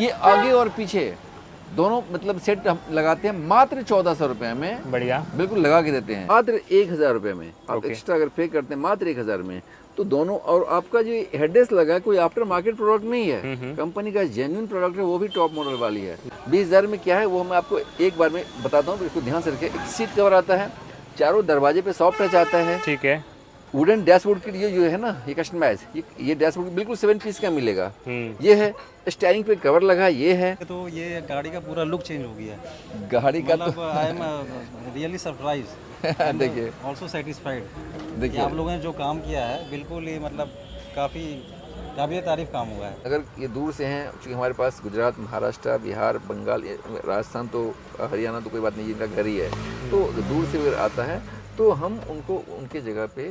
ये आगे और पीछे दोनों मतलब सेट हम लगाते हैं मात्र 1400 रुपए में। बढ़िया, बिल्कुल लगा के देते हैं मात्र 1000 रुपए में। आप ओके। एक्स्ट्रा अगर पे करते हैं मात्र 1000 में तो दोनों, और आपका जो हेडरेस्ट लगा है कोई आफ्टर मार्केट प्रोडक्ट नहीं है, कंपनी का जेन्युइन प्रोडक्ट है, वो भी टॉप मॉडल वाली है। 20,000 में क्या है वो मैं आपको एक बार में बताता हूँ, इसको ध्यान से रखिए। एक सीट कवर आता है, चारों दरवाजे पे सॉफ्ट टच आता है, ठीक है। वुडन डैशबोर्ड के लिए जो है ना ये कस्टमाइज, ये डैशबोर्ड बिल्कुल 7 पीस का मिलेगा। ये है स्टीयरिंग पे कवर लगा, ये है। तो ये गाड़ी का पूरा लुक चेंज हो गया है। गाड़ी का तो आई एम रियली सरप्राइज देखिए, ऑल्सो सेटिस्फाइड। देखिए आप लोगों ने जो काम किया है बिल्कुल ही मतलब काफ़ी काबिल तारीफ काम हुआ है। अगर ये दूर से हैं, क्योंकि हमारे पास गुजरात, महाराष्ट्र, बिहार, बंगाल, राजस्थान तो हरियाणा तो कोई बात नहीं, इनका घर ही है, तो दूर से अगर आता है तो हम उनको उनके जगह पे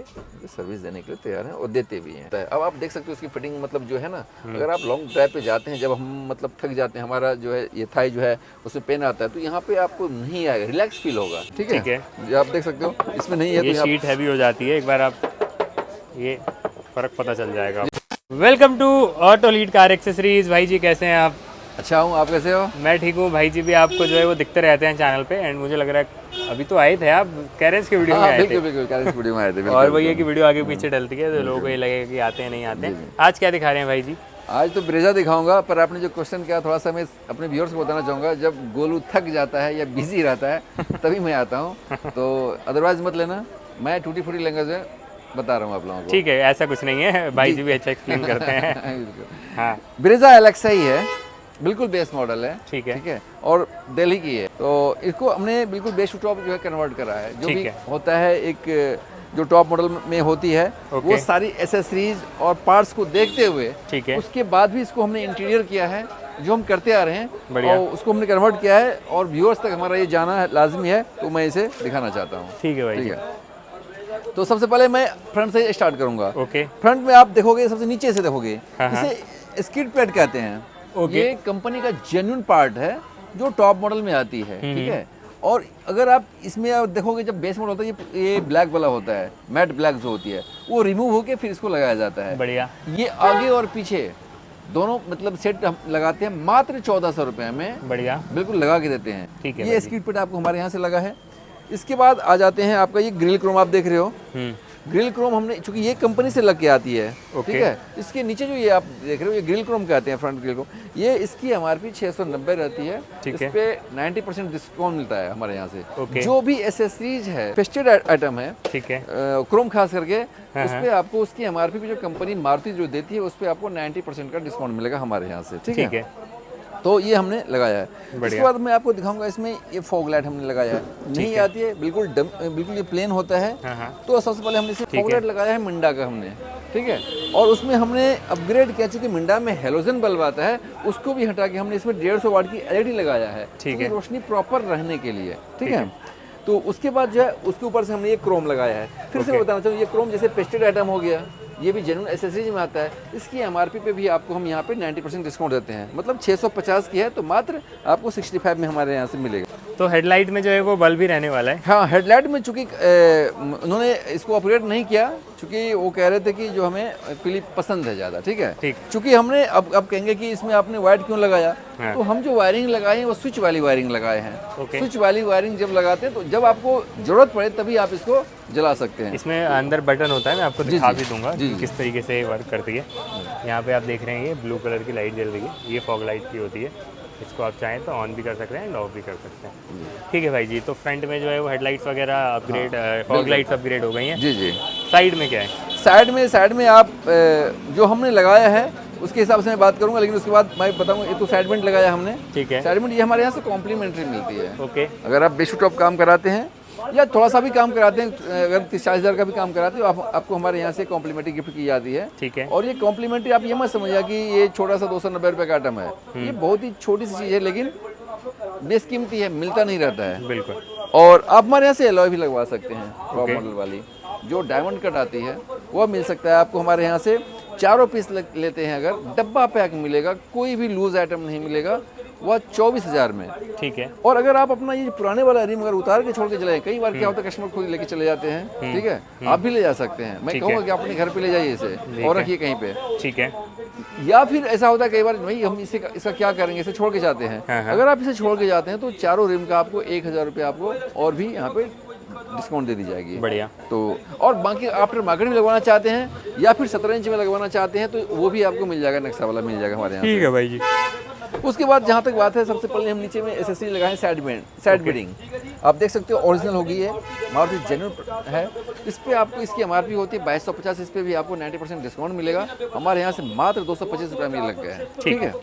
सर्विस देने के लिए तैयार हैं और देते भी हैं। अब आप देख सकते हो इसकी फिटिंग मतलब जो है ना, अगर आप लॉन्ग ड्राइव पे जाते हैं, जब हम मतलब थक जाते हैं, हमारा जो है ये थाई जो है उसमें पेन आता है, तो यहाँ पे आपको नहीं आएगा, रिलैक्स फील होगा। ठीक है, ये आप देख सकते हो इसमें नहीं है। ये तो शीट हैवी हो जाती है, एक बार आप ये फर्क पता चल जाएगा। Welcome to Auto lead car accessories. भाई जी कैसे हैं आप? अच्छा हूँ, आप कैसे हो? मैं ठीक हूँ। भाई जी भी आपको जो है वो दिखते रहते हैं चैनल पे, एंड मुझे लग रहा है अभी तो आए थे आप कैरेंस के वीडियो में आए थे। बिल्कुल बिल्कुल, कैरेंस वीडियो में आए थे। और वही है कि वीडियो आगे पीछे डलती है तो लोगों को ये लगेगा कि आते हैं नहीं आते हैं। आज क्या दिखा रहे हैं भाई जी? आज तो ब्रेजा दिखाऊंगा, पर आपने जो क्वेश्चन किया थोड़ा सा मैं अपने व्यूअर्स को बताना चाहूँगा, जब गोलू थक जाता है या बिजी रहता है तभी मैं आता हूँ, तो अदरवाइज मत लेना, मैं टूटी फूटी लैंग्वेज में बता रहा हूँ आप लोगों को। ठीक है, ऐसा कुछ नहीं है, भाई जी भी अच्छा एक्सप्लेन करते हैं। हाँ, ब्रेजा एलेक्सा ही है, बिल्कुल बेस मॉडल है। ठीक है। ठीक है, और दिल्ली की है, तो इसको हमने बिल्कुल बेस टू टॉप जो है कन्वर्ट करा है। जो भी होता है एक जो टॉप मॉडल में होती है, वो सारी एसेसरीज और पार्ट्स को देखते हुए, ठीक है, उसके बाद भी इसको हमने इंटीरियर किया है जो हम करते आ रहे हैं, और उसको हमने कन्वर्ट किया है और व्यूअर्स तक हमारा ये जाना लाजमी है, तो मैं इसे दिखाना चाहता हूँ। ठीक है भाई। ठीक है, तो सबसे पहले मैं फ्रंट से स्टार्ट करूंगा। ओके। फ्रंट में आप देखोगे, सबसे नीचे से देखोगे, इसे स्किड प्लेट कहते हैं। ये कंपनी का जेन्युइन पार्ट है जो टॉप मॉडल में आती है। ठीक है, और अगर आप इसमें आप देखोगे, जब बेस मॉडल होता है ये ब्लैक वाला होता है, मैट ब्लैक जो होती है, वो रिमूव होके फिर इसको लगाया जाता है। बढ़िया। ये आगे और पीछे दोनों मतलब सेट हम लगाते हैं मात्र 1400 रुपए में। बढ़िया, बिल्कुल लगा के देते हैं। ठीक है, ये स्किड प्लेट आपको हमारे यहाँ से लगा है। इसके बाद आ जाते हैं, आपका ये ग्रिल क्रोम आप देख रहे हो। ग्रिल क्रोम हमने, चूंकि ये कंपनी से लग के आती है, ठीक है, इसके नीचे जो ये आप देख रहे हो ये ग्रिल क्रोम कहते हैं, फ्रंट ग्रिल क्रोम, ये इसकी MRP 690 रहती है। इस पे 90% डिस्काउंट मिलता है हमारे यहाँ से। जो भी एसेसरीज है, फेस्टेड आइटम है, ठीक है, क्रोम खास करके, उस पे आपको उसकी MRP पे जो कंपनी मारुति जो देती है, उस पे आपको 90% का डिस्काउंट मिलेगा हमारे यहाँ से। ठीक है, तो ये हमने लगाया है। इसके बाद मैं आपको दिखाऊंगा, इसमें ये फॉग लाइट हमने लगाया है, नहीं आती है, बिल्कुल ये प्लेन होता है। तो सबसे पहले हमने इसे फॉग लाइट लगाया है मिंडा का हमने। ठीक है, और उसमें हमने अपग्रेड किया, चूंकि मिंडा में हेलोजन बल्ब आता है, उसको भी हटा के हमने इसमें 150 वाट की LED लगाया है, रोशनी प्रॉपर रहने के लिए। ठीक है, तो उसके बाद जो है उसके ऊपर से हमने ये क्रोम लगाया है। फिर से मैं बताना चाहूँ, ये क्रोम जैसे पेस्टेड आइटम हो गया, ये भी जेन्युइन एसेसरीज में आता है। इसकी MRP पे भी आपको हम यहाँ पे 90% डिस्काउंट देते हैं, मतलब 650 की है तो मात्र आपको 65 में हमारे यहाँ से मिलेगा। तो हेडलाइट में जो है वो बल्ब ही रहने वाला है। हाँ, हेडलाइट में चूंकि उन्होंने इसको अपग्रेड नहीं किया, चूंकि वो कह रहे थे कि जो हमें पीली पसंद है ज़्यादा। ठीक है, चूंकि हमने अब कहेंगे कि इसमें आपने वाइट क्यों लगाया, तो हम जो वायरिंग लगाए हैं वो स्विच वाली वायरिंग लगाए हैं। स्विच वाली वायरिंग जब लगाते हैं तो जब आपको जरूरत पड़े तभी आप इसको जला सकते हैं। इसमें अंदर बटन होता है, मैं आपको दिखा भी दूंगा किस तरीके से वर्क करती है। यहाँ पे आप देख रहे हैं ये ब्लू कलर की लाइट जल रही है, ये फॉग लाइट की होती है। इसको आप चाहें तो ऑन भी कर सकते हैं एंड ऑफ भी कर सकते हैं। ठीक है भाई जी, तो फ्रंट में जो है वो हेडलाइट्स वगैरह अपग्रेड, फॉग लाइट्स अपग्रेड हो गई हैं। जी। साइड में क्या है? साइड में आप जो हमने लगाया है उसके हिसाब से मैं बात करूंगा, लेकिन उसके बाद मैं बताऊंगा। ये तो साइड वेंट लगाया हमने। ठीक है, साइड वेंट ये हमारे यहाँ से कॉम्प्लीमेंट्री मिलती है। ओके, अगर आप बेस टू टॉप काम कराते हैं या थोड़ा सा भी काम कराते हैं, अगर 30-40 हज़ार का भी काम कराते हो, आपको हमारे यहाँ से कॉम्प्लीमेंट्री गिफ्ट की जाती है। ठीक है, और ये कॉम्प्लीमेंट्री आप ये मत समझिए कि ये छोटा सा 290 रुपये का आइटम है। ये बहुत ही छोटी सी चीज़ है, लेकिन बेशकीमती है, मिलता नहीं रहता है। बिल्कुल, और आप हमारे यहाँ से एलॉय भी लगवा सकते हैं। टॉप मॉडल वाली जो डायमंड कट आती है वो मिल सकता है आपको हमारे यहाँ से। 4 पीस लेते हैं अगर, डब्बा पैक मिलेगा, कोई भी लूज आइटम नहीं मिलेगा, वह 24,000 में। ठीक है, और अगर आप अपना ये पुराने वाला रिम अगर उतार के छोड़ के चले, कई बार क्या होता है कस्टमर खुद लेके चले जाते हैं। ठीक है, आप भी ले जा सकते हैं। मैं कहूँगा कि अपने घर पे ले जाइए इसे और रखिए कहीं पे। ठीक है, या फिर ऐसा होता है कई बार भाई हम इसका क्या करेंगे, इसे छोड़ के जाते हैं। अगर आप इसे छोड़ के जाते हैं तो चारों रिम का आपको 1000 रुपये आपको और भी यहाँ पे डिस्काउंट दे दी जाएगी। बढ़िया। तो और बाकी आफ्टर मार्केट भी लगवाना चाहते हैं या फिर 17 इंच में लगवाना चाहते हैं तो वो भी आपको मिल जाएगा, नक्शा वाला मिल जाएगा हमारे यहाँ। ठीक है भाई जी। उसके बाद जहाँ तक बात है, सबसे पहले हम नीचे में एसेसरी लगाए साइड बेडिंग। आप देख सकते हो ओरिजिनल होगी है, मारुति जेन्युइन है। इस पे आपको इसकी एमआरपी होती है 2250, इस पे भी आपको 90% डिस्काउंट मिलेगा। हमारे यहाँ से मात्र 225 रुपये में लग गया है। ठीक है।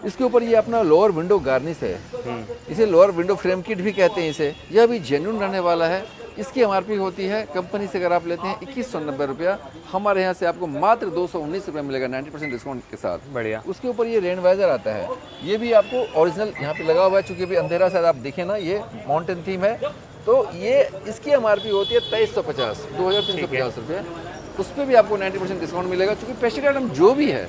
इसके ऊपर ये अपना लोअर विंडो गार्निश है, इसे लोअर विंडो फ्रेम किट भी कहते हैं इसे। यह भी जेन्युइन रहने वाला है। इसकी एमआरपी होती है कंपनी से अगर आप लेते हैं 2190 रुपया, हमारे यहाँ से आपको मात्र 219 रुपये मिलेगा 90% डिस्काउंट के साथ। बढ़िया। उसके ऊपर ये रेन वाइजर आता है, ये भी आपको ओरिजिनल यहाँ पे लगा हुआ है। चूंकि अभी अंधेरा शायद आप देखें ना, ये माउंटेन थीम है तो ये इसकी एमआरपी होती है 2350 रुपये। उस पर भी आपको 90% डिस्काउंट मिलेगा। चूंकि पेस्टिक आइटम जो भी है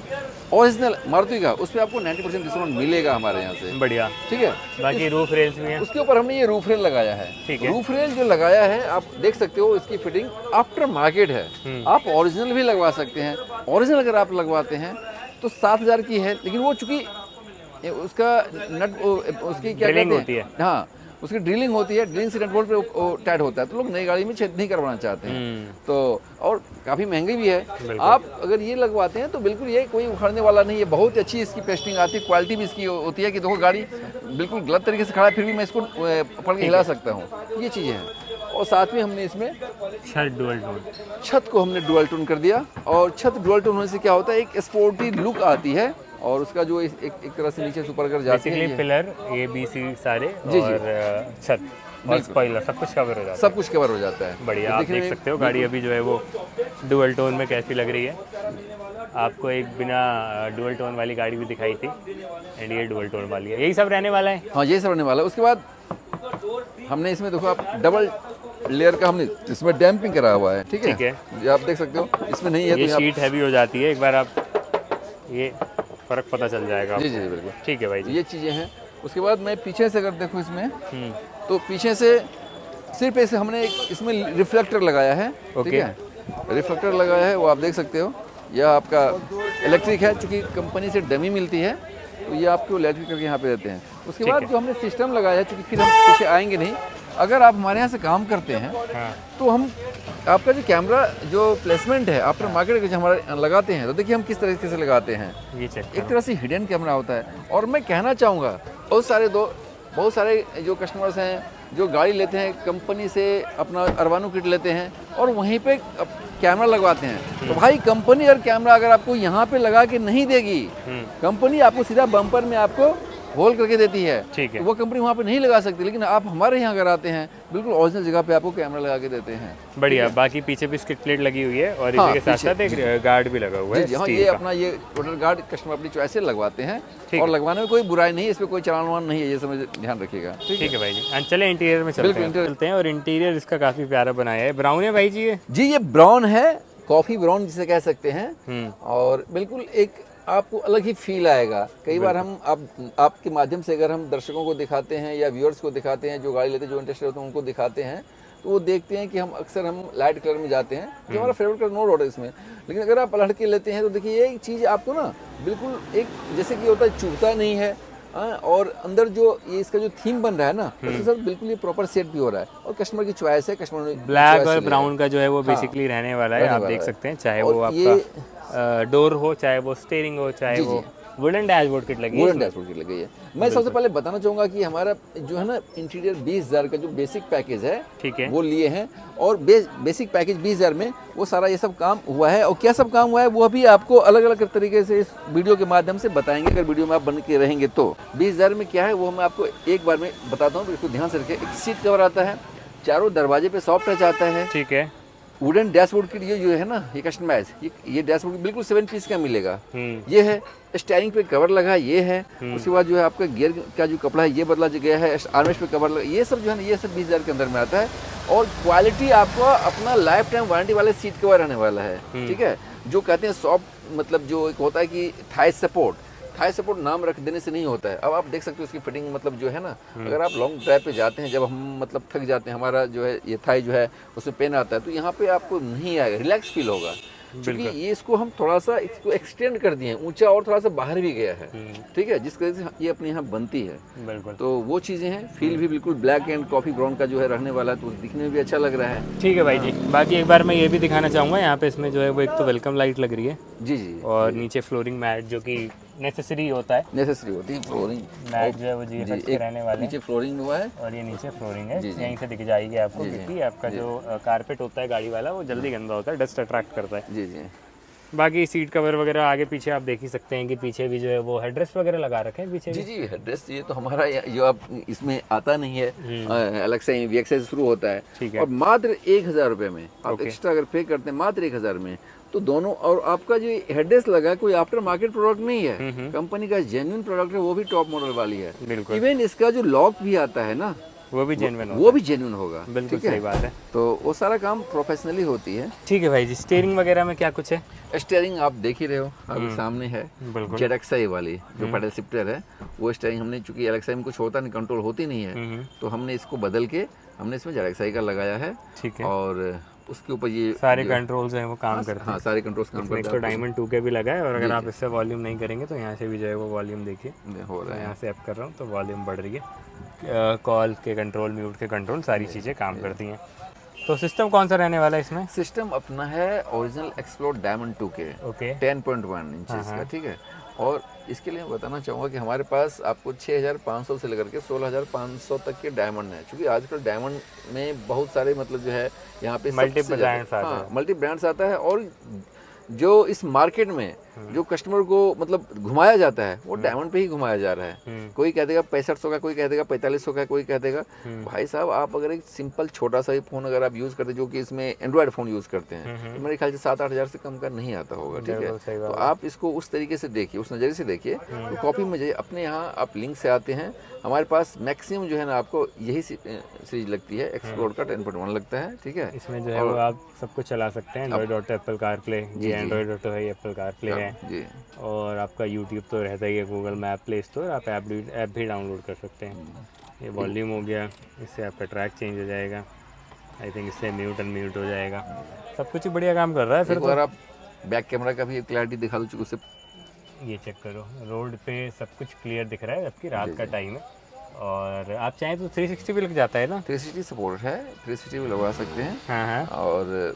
ओरिजिनल मारुति का, उस पर आपको 90% डिस्काउंट मिलेगा हमारे यहाँ से। बढ़िया। ठीक है। बाकी रूफ रेल्स भी हैं। उसके ऊपर हमने ये रूफ रेल लगाया है। ठीक है। रूफ रेल जो लगाया है आप देख सकते हो, इसकी फिटिंग आफ्टर मार्केट है। आप ओरिजिनल भी लगवा सकते हैं। ओरिजिनल अगर आप लगवाते हैं तो 7000 की है, लेकिन वो चूंकि उसका नट उसकी क्या कहते हैं, हाँ उसकी ड्रिलिंग होती है, ड्रिलिंग से नट बोल्ट पे टाइट होता है, तो लोग नई गाड़ी में छेद नहीं करवाना चाहते हैं। तो और काफ़ी महंगी भी है। आप अगर ये लगवाते हैं तो बिल्कुल ये कोई उखाड़ने वाला नहीं है। बहुत अच्छी इसकी पेस्टिंग आती है, क्वालिटी भी इसकी होती है कि देखो गाड़ी बिल्कुल गलत तरीके से खड़ा है फिर भी मैं इसको पकड़ के हिला सकता हूँ, ये चीज़ें हैं। और साथ में हमने इसमें छत को हमने डुअल टोन कर दिया। और छत डुअल टोन होने से क्या होता है, एक स्पोर्टी लुक आती है और उसका जो एक तरह से नीचे सुपर कर जाती है। पिलर ए बी सी सारे और छत और स्पॉइलर सब कुछ कवर हो जाता है। सब कुछ कवर हो जाता है। बढ़िया। आप देख सकते हो गाड़ी अभी जो है वो डुअल टोन में कैसी लग रही है। आपको एक बिना डुअल टोन वाली गाड़ी भी दिखाई थी एंड ये डुअल टोन वाली है। यही सब रहने वाला है। हाँ यही सब रहने वाला है। उसके बाद हमने इसमें देखो आप डबल लेयर का हमने इसमें डैम्पिंग करा हुआ है। ठीक है। ये आप देख सकते हो, इसमें नहीं है ये तो शीट हैवी हो जाती है, एक बार आप ये फर्क पता चल जाएगा। जी बिल्कुल। ठीक है भाई जी। ये चीज़ें हैं। उसके बाद मैं पीछे से अगर देखूँ इसमें तो पीछे से सिर्फ ऐसे हमने इसमें रिफ्लेक्टर लगाया है। ठीक है। रिफ्लेक्टर लगाया है, वो आप देख सकते हो। यह आपका इलेक्ट्रिक है, चूँकि कंपनी से डमी मिलती है तो ये आपको इलेक्ट्रिक करके यहाँ पे देते हैं। उसके बाद जो हमने सिस्टम लगाया है, चूँकि फिर हम पीछे आएंगे नहीं, अगर आप हमारे यहाँ से काम करते हैं तो हम आपका जो कैमरा जो प्लेसमेंट है आफ्टर मार्केट जो हमारे लगाते हैं, तो देखिए हम किस तरीके से लगाते हैं। एक तरह से हिडन कैमरा होता है। और मैं कहना चाहूँगा बहुत सारे जो कस्टमर्स हैं जो गाड़ी लेते हैं कंपनी से, अपना अरवानो किट लेते हैं और वहीं पे कैमरा लगवाते हैं। तो भाई कंपनी और कैमरा अगर आपको यहाँ पे लगा के नहीं देगी, कंपनी आपको सीधा बम्पर में आपको होल करके देती है। ठीक है। वो कंपनी वहाँ पे नहीं लगा सकती, लेकिन आप हमारे यहाँ अगर आते हैं बिल्कुल ओरिजिनल जगह पे आपको कैमरा लगा के देते हैं। बढ़िया। बाकी पीछे भी स्किड प्लेट लगी हुई है और इसी के साथ साथ एक गार्ड भी लगा हुआ है। हाँ, ये अपना ये टोटल गार्ड कस्टमर अपनी चॉइस से लगवाते हैं और लगवाने में कोई बुराई नहीं है, इस पर कोई चालान वालान नहीं है, ये समझ ध्यान रखिएगा। ठीक है भाई जी। चले इंटीरियर में चलते हैं। और इंटीरियर इसका काफी प्यारा बनाया है। ब्राउन है भाई जी ये ब्राउन है, कॉफी ब्राउन जिसे कह सकते हैं। और बिल्कुल एक आपको अलग ही फील आएगा। कई बार हम आपके माध्यम से अगर हम दर्शकों को दिखाते हैं या व्यूअर्स को दिखाते हैं, जो गाड़ी लेते हैं, जो इंटरेस्टेड होते हैं, उनको दिखाते हैं, तो वो देखते हैं कि हम अक्सर लाइट कलर में जाते हैं, जो हमारा फेवरेट कलर नो डाउट है इसमें। लेकिन अगर आप पलट के लेते हैं तो देखिए ये चीज़ आपको ना बिल्कुल एक जैसे कि होता है, चुभता नहीं है। और अंदर जो ये इसका जो थीम बन रहा है ना, उसके साथ बिल्कुल ये प्रॉपर सेट भी हो रहा है। और कस्टमर की चॉइस है, कस्टमर ब्लैक और ब्राउन का जो है वो बेसिकली रहने वाला है। आप देख सकते हैं, चाहे वो आपका डोर हो, चाहे वो स्टीयरिंग हो, चाहे वो वुडन डैशबोर्ड किट लगी है। वुडन डैशबोर्ड किट लगी है। मैं सबसे पहले बताना चाहूँगा कि हमारा जो है ना इंटीरियर 20,000 का जो बेसिक पैकेज है, ठीक है, वो लिए हैं। और बेसिक पैकेज 20,000 में वो सारा ये सब काम हुआ है। और क्या सब काम हुआ है वो अभी आपको अलग अलग तरीके से इस वीडियो के माध्यम से बताएंगे। अगर वीडियो में आप बन के रहेंगे तो 20,000 में क्या है वो मैं आपको एक बार में बताता हूँ, इसको ध्यान से रखें। एक सीट कवर आता है, चारों दरवाजे पे सॉफ्ट टच आता है। ठीक है। वुडन डैशबोर्ड किट ये जो है ना, ये कस्टमाइज, ये डैशबोर्ड बिल्कुल 7 पीस का मिलेगा। ये है। स्टीयरिंग पे कवर लगा, ये है। उसके बाद जो है आपका गियर का जो कपड़ा है ये बदला गया है, आर्मरेस्ट पे कवर लगा, ये सब जो है ना ये सब 20,000 के अंदर में आता है। और क्वालिटी आपको अपना लाइफ टाइम वारंटी वाले सीट कवर रहने वाला है। ठीक है। जो कहते हैं सॉफ्ट, मतलब जो एक होता है कि थाई सपोर्ट नाम रख देने से नहीं होता है। अब आप देख सकते हो इसकी फिटिंग, मतलब जो है ना, अगर आप लॉन्ग ड्राइव पे जाते हैं, जब हम मतलब थक जाते हैं, हमारा जो है ये थाई जो है उसमें पेन आता है, तो यहाँ पे आपको नहीं आएगा, रिलैक्स फील होगा। क्योंकि ये इसको हम थोड़ा सा इसको एक्सटेंड कर दिए हैं, ऊंचा और थोड़ा सा बाहर भी गया है, ठीक है, जिस वजह से ये अपने यहाँ बनती है। बिल्कुल, तो वो चीज़ें हैं। फील भी बिल्कुल ब्लैक एंड कॉफ़ी ब्राउन का जो है रहने वाला है, तो दिखने में भी अच्छा लग रहा है। ठीक है भाई जी। बाकी एक बार मैं ये भी दिखाना चाहूँगा, यहाँ पे इसमें जो है वो एक तो वेलकम लाइट लग रही है जी जी, और नीचे फ्लोरिंग मैट जो कि नेसेसरी होता है, नेसेसरी होती है फ्लोरिंग मैट जो है वो जी के रहने वाले नीचे फ्लोरिंग हुआ है और ये नीचे फ्लोरिंग है, यहीं से दिख जाएगी आपको, क्योंकि आपका जो कारपेट होता है गाड़ी वाला वो जल्दी गंदा होता है, डस्ट अट्रैक्ट करता है। जी जी। बाकी सीट कवर वगैरह आगे पीछे आप देख ही सकते हैं कि पीछे भी जो है वो हेडरेस्ट वगैरह लगा रखे हैं पीछे जी जी। हेडरेस्ट ये तो हमारा जो आप इसमें आता नहीं है, अलग से VXI से शुरू होता है, ठीक है। और मात्र 1000 रुपये में आप एक्स्ट्रा अगर पे करते हैं, मात्र 1000 में, तो दोनों, और आपका जो हेडरेस्ट लगा है कोई आफ्टर मार्केट प्रोडक्ट नहीं है, कंपनी का जेन्युइन प्रोडक्ट है, वो भी टॉप मॉडल वाली है। बिल्कुल, इवन इसका जो लॉक भी आता है ना, वो भी जेन्युइन वो भी जेन्युइन होगा। बिल्कुल सही बात है। तो वो सारा काम प्रोफेशनली होती है। ठीक है भाई जी। स्टीयरिंग वगैरह में क्या कुछ है? स्टीयरिंग आप देख ही रहे हो, अभी सामने है ZXI वाली जो पैडल शिफ्टर है, वो स्टीयरिंग हमने, चूंकि LXI में कुछ होता नहीं, कंट्रोल होती नहीं है, तो हमने इसको बदल के हमने इसमें ZXI का लगाया है। ठीक है। और उसके ऊपर ये सारे कंट्रोल्स हैं वो काम करते हैं। हाँ, सारे कंट्रोल्स काम करते हैं। तो डायमंड 2 के भी लगा है, और अगर आप इससे वॉल्यूम नहीं करेंगे तो यहाँ से भी जो है वो वॉल्यूम देखिए हो रहा है। यहाँ से अप कर रहा हूँ तो वॉल्यूम बढ़ रही है, कॉल के कंट्रोल, म्यूट के कंट्रोल, सारी चीज़ें काम करती हैं। तो सिस्टम कौन सा रहने वाला है इसमें? सिस्टम अपना है ओरिजिनल एक्सप्लोर डायमंड 2 के, ओके, 10.1 इंचेस का, ठीक है। और इसके लिए मैं बताना चाहूँगा कि हमारे पास आपको 6500 से लेकर के 16500 तक के डायमंड है, क्योंकि आजकल डायमंड में बहुत सारे मतलब जो है यहाँ पे मल्टी ब्रांड्स आता है। मल्टी ब्रांड्स आता है, और जो इस मार्केट में जो कस्टमर को मतलब घुमाया जाता है वो डायमंड पे ही घुमाया जा रहा है। कोई कह देगा 6500 का, कोई कह देगा 4500 का, कोई कह देगा। भाई साहब, आप अगर एक सिंपल छोटा सा ही फ़ोन अगर आप यूज़ करते, जो कि इसमें एंड्रॉयड फ़ोन यूज़ करते हैं, तो मेरे ख्याल से 7-8 हज़ार से कम का नहीं आता होगा, ठीक है। तो आप इसको उस तरीके से देखिए, उस नज़रिए से देखिए। तो कॉपी में जाइए, अपने यहाँ आप लिंक से आते हैं, हमारे पास मैक्सिमम जो है ना आपको यही सीरीज लगती है, एक्सप्लोर का 10.1 लगता है, ठीक है। इसमें जो है वो आप सब कुछ चला सकते हैं, Android Auto, Apple CarPlay, जी एंड्रॉइड ऑटो है, एप्पल कार प्ले है जी, और आपका यूट्यूब तो रहता ही है, गूगल मैप, प्ले स्टोर, आप ऐप भी डाउनलोड कर सकते हैं। ये वॉल्यूम हो गया, इससे आपका ट्रैक चेंज हो जाएगा, आई थिंक इससे म्यूट अनम्यूट हो जाएगा, सब कुछ ही बढ़िया काम कर रहा है। फिर अगर आप बैक कैमरा का भी क्लैरिटी दिखा दो, उससे ये चेक करो, रोड पे सब कुछ क्लियर दिख रहा है, जबकि रात का टाइम है। और आप चाहें तो 360 भी लग जाता है ना, 360 सपोर्ट है, 360 भी लगवा सकते हैं। हाँ। और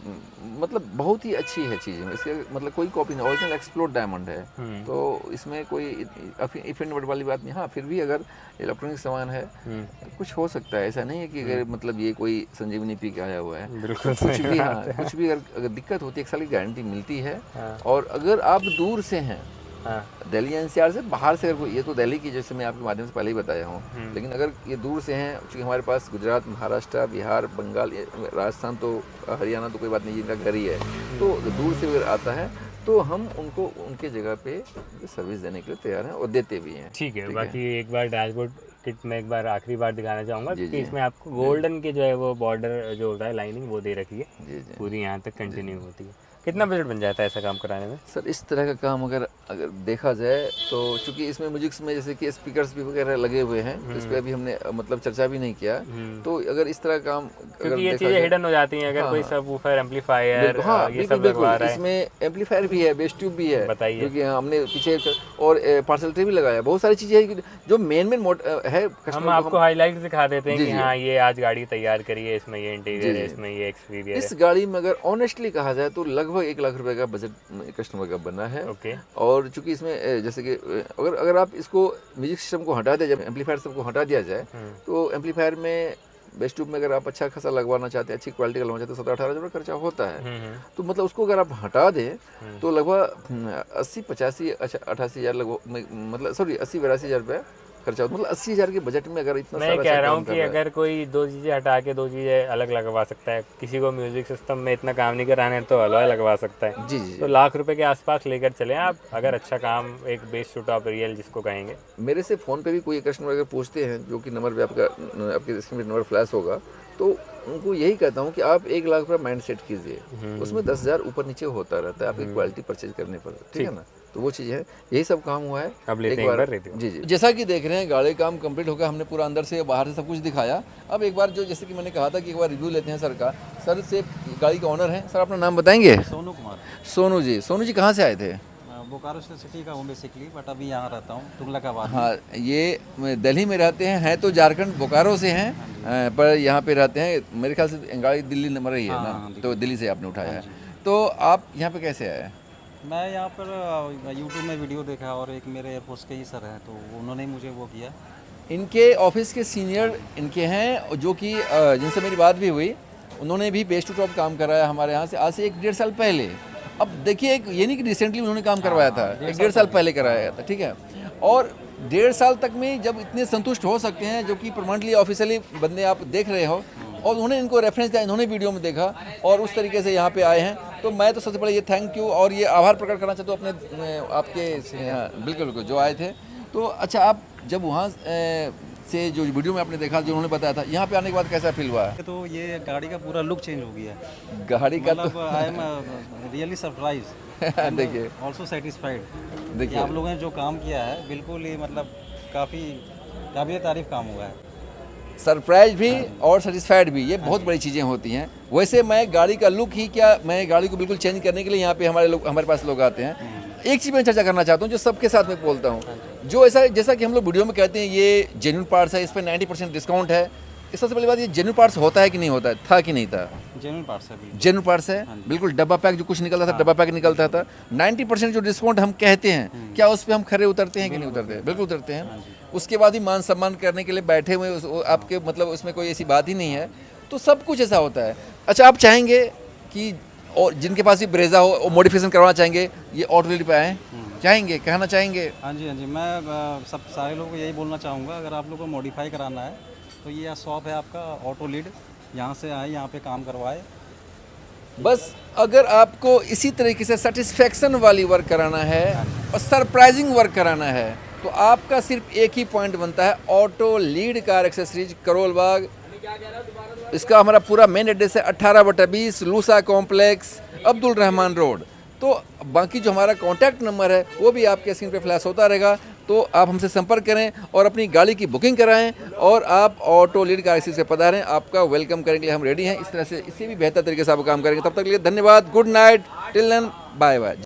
मतलब बहुत ही अच्छी है चीज़ में, इसके मतलब कोई कॉपी नहीं, ओरिजिनल एक्सप्लोर डायमंड है, तो इसमें कोई इफेंट वाली बात नहीं। हाँ, फिर भी अगर इलेक्ट्रॉनिक सामान है तो कुछ हो सकता है, ऐसा नहीं है कि अगर मतलब ये कोई संजीवनी पी के आया हुआ है, बिल्कुल कुछ भी, हाँ, कुछ भी अगर दिक्कत होती है, 1 साल की गारंटी मिलती है। और अगर आप दूर से हैं, दिल्ली NCR से बाहर से, अगर ये तो दिल्ली की, जैसे मैं आपके माध्यम से पहले ही बताया हूँ, लेकिन अगर ये दूर से हैं, क्योंकि हमारे पास गुजरात, महाराष्ट्र, बिहार, बंगाल, राजस्थान, तो हरियाणा तो कोई बात नहीं, जिनका घर ही है, तो दूर से अगर आता है तो हम उनको उनके जगह पे सर्विस देने के लिए तैयार हैं और देते भी हैं। ठीक है। बाकी एक बार डैशबोर्ड किट में एक बार आखिरी बार दिखाना चाहूँगा कि इसमें आपको गोल्डन के जो है वो बॉर्डर जो होता है, लाइनिंग, वो दे रखी है, पूरी यहाँ तक कंटिन्यू होती है। कितना बजट बन जाता है ऐसा काम कराने में? सर, इस तरह का काम अगर देखा जाए तो, चूंकि इसमें म्यूजिक में जैसे कि स्पीकर्स भी वगैरह लगे हुए हैं, इस पर अभी हमने मतलब चर्चा भी नहीं किया, तो अगर इस तरह काम, क्योंकि ये चीजें हिडन हो जाती हैं, अगर कोई सबवूफर, एम्पलीफायर, ये सब लगवा रहा है, इसमें एम्पलीफायर भी है, बेस ट्यूब भी है, बताइए, क्योंकि हमने पीछे और पार्सल ट्रे भी लगाया, बहुत सारी चीजें हैं जो मेन है। हम आपको हाईलाइट दिखा देते हैं कि हाँ, ये आज गाड़ी तैयार करी है, इसमें ये इंटीरियर है, इसमें ये एक्सटीरियर है। इस गाड़ी में अगर ऑनेस्टली कहा जाए तो लगभग 1 लाख रुपए का बजट कस्टमर का बना है। और चूंकि इसमें जैसे कि अगर आप इसको म्यूजिक सिस्टम को हटा दिया जाए, एम्पलीफायर सबको हटा दिया जाए, तो एम्पलीफायर में बेस ट्यूब में अगर आप अच्छा खासा लगवाना चाहते हैं, अच्छी क्वालिटी का लगवाना चाहते हैं, 17-18 हज़ार खर्चा होता है। तो मतलब उसको अगर आप हटा दें तो लगभग 80-85 88 हज़ार मतलब 80-82 हज़ार रुपये खर्चा होता है। मतलब 80 हज़ार के बजट में अगर इतना मैं कह रहा हूँ कि अगर कोई 2 चीज़ें हटा के 2 चीज़ें अलग लगवा सकता है, किसी को म्यूजिक सिस्टम में इतना काम नहीं कराना है तो अलॉय लगवा सकता है। जी। तो लाख रुपए के आसपास लेकर चले आप, अगर अच्छा काम, एक बेस टू टॉप रियल जिसको कहेंगे। मेरे से फ़ोन पे भी कोई कस्टमर अगर पूछते हैं, जो कि नंबर पे आपके स्क्रीन पे नंबर फ्लैश होगा, तो उनको यही कहता हूँ कि आप 1 लाख रुपये माइंड सेट कीजिए, उसमें 10 हज़ार ऊपर नीचे होता रहता है आपकी क्वालिटी परचेज करने पर, ठीक है ना। तो वो चीज़ है, यही सब काम हुआ है। अब लेते हैं एक बार रेती। जी जी, जैसा कि देख रहे हैं गाड़ी काम कंप्लीट हो गया, हमने पूरा अंदर से बाहर से सब कुछ दिखाया। अब एक बार जो जैसे कि मैंने कहा था कि एक बार रिव्यू लेते हैं सर का। सर से गाड़ी का ऑनर है, सर अपना नाम बताएंगे? सोनू कुमार। सोनू जी कहाँ से आए थे? बोकारो सिटी का हूँ बेसिकली, बट अभी यहाँ रहता हूँ तुगलकाबाद। हाँ, ये दिल्ली में रहते हैं तो झारखंड बोकारो से हैं, पर यहाँ पे रहते हैं। मेरे ख्याल से गाड़ी दिल्ली नंबर ही है ना, तो दिल्ली से आपने उठाया है। तो आप यहाँ पे कैसे आए? मैं यहाँ पर यूट्यूब में वीडियो देखा और एक मेरे एयरफोर्स के ही सर हैं, तो उन्होंने मुझे वो किया। इनके ऑफिस के सीनियर इनके हैं, जो कि जिनसे मेरी बात भी हुई, उन्होंने भी बेस टू टॉप काम कराया हमारे यहाँ से आज से 1-1.5 साल पहले। अब देखिए, ये नहीं कि रिसेंटली उन्होंने काम करवाया था, 1-1.5 साल पहले कराया था, ठीक है। और 1.5 साल तक में जब इतने संतुष्ट हो सकते हैं, जो कि परमानेंटली ऑफिशियली बंदे आप देख रहे हो, और उन्होंने इनको रेफरेंस दिया, इन्होंने वीडियो में देखा और उस तरीके से यहाँ पे आए हैं, तो मैं तो सबसे पहले ये थैंक यू और ये आभार प्रकट करना चाहता हूँ अपने आपके बिल्कुल बिल्कुल जो आए थे। तो अच्छा, आप जब वहाँ से जो वीडियो में आपने देखा, जो उन्होंने बताया था, यहाँ पे आने के बाद कैसा फील हुआ? तो ये गाड़ी का पूरा लुक चेंज हो गया है, गाड़ी का मतलब आई एम रियली सरप्राइज, देखिए, ऑल्सो सेटिस्फाइड। देखिए आप लोगों ने जो काम किया है बिल्कुल ही मतलब काफ़ी काबिल तारीफ काम हुआ है। सरप्राइज भी और सेटिस्फाइड भी, ये बहुत बड़ी चीज़ें होती हैं। वैसे मैं गाड़ी का लुक ही क्या, मैं गाड़ी को बिल्कुल चेंज करने के लिए यहाँ पे हमारे पास लोग आते हैं। एक चीज़ मैं चर्चा करना चाहता हूँ, जो सबके साथ में बोलता हूँ, जो जैसा कि हम लोग वीडियो में कहते हैं ये जेन्युइन पार्ट्स है, इस पर 90% डिस्काउंट है। इस सबसे पहली बात, ये जेन्युइन पार्ट्स होता है कि नहीं होता है, था कि नहीं था? जेन्युइन पार्ट्स है, जेन्युइन पार्ट्स है बिल्कुल। डब्बा पैक जो कुछ निकलता था, डब्बा पैक निकलता था। 90% जो डिस्काउंट हम कहते हैं, क्या उस पर हम खरे उतरते हैं कि नहीं उतरते? बिल्कुल उतरते हैं। उसके बाद ही मान सम्मान करने के लिए बैठे हुए आपके, मतलब उसमें कोई ऐसी बात ही नहीं है। तो सब कुछ ऐसा होता है। अच्छा, आप चाहेंगे कि और जिनके पास भी ब्रेजा हो और मॉडिफिकेशन करवाना चाहेंगे, ये ऑटो लीड पे आएँ, चाहेंगे, कहना चाहेंगे? हाँ जी, हाँ जी, मैं सब सारे लोगों को यही बोलना चाहूँगा, अगर आप लोगों को मॉडिफाई कराना है तो ये शॉप है आपका ऑटो लीड, यहाँ से आए, यहाँ पे काम करवाए। बस अगर आपको इसी तरीके से सेटिस्फेक्शन वाली वर्क कराना है और सरप्राइजिंग वर्क कराना है, तो आपका सिर्फ एक ही पॉइंट बनता है, auto lead car accessories, Karol Bagh. इसका हमारा पूरा मेन एड्रेस है 18/20 Lusa complex, Abdul Rahman road. तो बाकी जो हमारा कॉन्टैक्ट नंबर है वो भी आपके स्क्रीन पे फ्लैश होता रहेगा, तो आप हमसे संपर्क करें और अपनी गाड़ी की बुकिंग कराएं और आप ऑटो लीड कार एक्सेसरीज से पधारें। आपका वेलकम करने के लिए हम रेडी हैं। इस तरह से इससे भी बेहतर तरीके से आप काम करेंगे। तब तक के लिए धन्यवाद, good night, till then, bye bye.